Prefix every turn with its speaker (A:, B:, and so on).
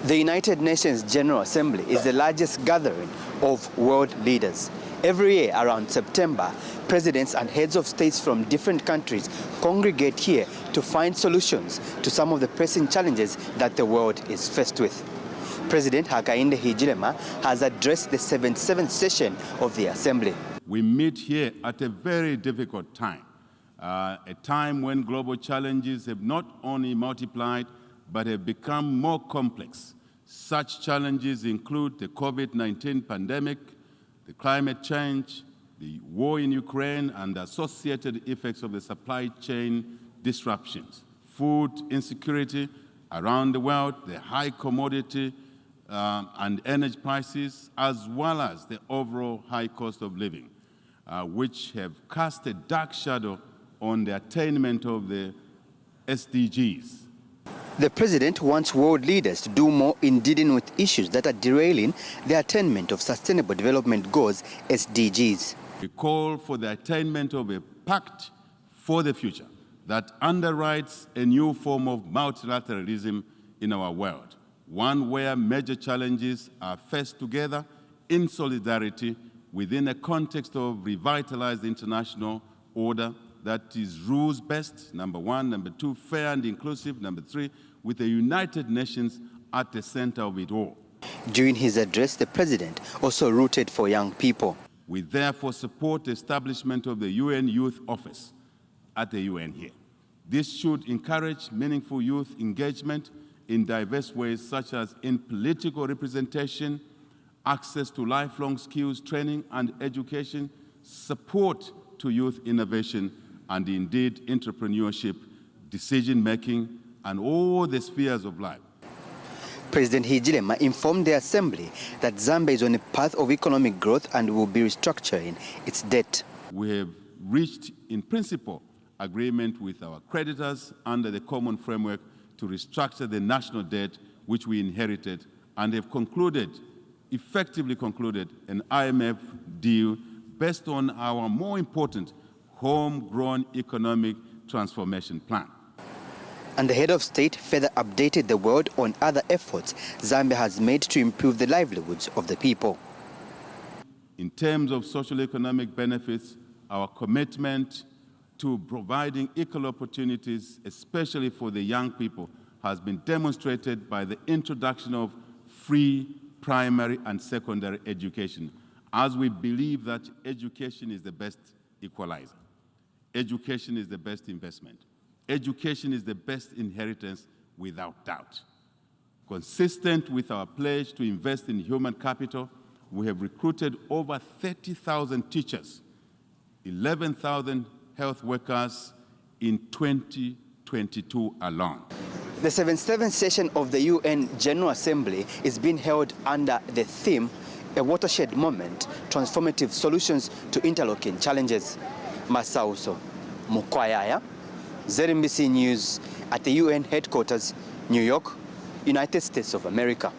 A: The United Nations General Assembly is the largest gathering of world leaders. Every year around September, presidents and heads of states from different countries congregate here to find solutions to some of the pressing challenges that the world is faced with. President Hakainde Hichilema has addressed the 77th session of the Assembly.
B: We meet here at a very difficult time, a time when global challenges have not only multiplied, but have become more complex. Such challenges include the COVID-19 pandemic, the climate change, the war in Ukraine, and the associated effects of the supply chain disruptions, food insecurity around the world, the high commodity and energy prices, as well as the overall high cost of living, which have cast a dark shadow on the attainment of the SDGs.
A: The president wants world leaders to do more in dealing with issues that are derailing the attainment of Sustainable Development Goals, SDGs.
B: We call for the attainment of a pact for the future that underwrites a new form of multilateralism in our world, one where major challenges are faced together in solidarity within a context of revitalized international order that is rules-based, number one, number two, fair and inclusive, number three, with the United Nations at the center of it all.
A: During his address, the president also rooted for young people.
B: We therefore support the establishment of the UN Youth Office at the UN here. This should encourage meaningful youth engagement in diverse ways, such as in political representation, access to lifelong skills training and education, support to youth innovation, and indeed entrepreneurship, decision-making, and all the spheres of life.
A: President Hichilema informed the Assembly that Zambia is on a path of economic growth and will be restructuring its debt.
B: We have reached, in principle, agreement with our creditors under the common framework to restructure the national debt which we inherited, and have effectively concluded, an IMF deal based on our more important homegrown economic transformation plan.
A: And the head of state further updated the world on other efforts Zambia has made to improve the livelihoods of the people.
B: In terms of socio-economic benefits, our commitment to providing equal opportunities, especially for the young people, has been demonstrated by the introduction of free primary and secondary education, as we believe that education is the best equalizer. Education is the best investment. Education is the best inheritance, without doubt. Consistent with our pledge to invest in human capital, we have recruited over 30,000 teachers, 11,000 health workers in 2022 alone.
A: The 77th session of the UN General Assembly is being held under the theme, A Watershed Moment, Transformative Solutions to Interlocking Challenges. Masauso Mukwayaya, ZMBC News at the UN headquarters, New York, United States of America.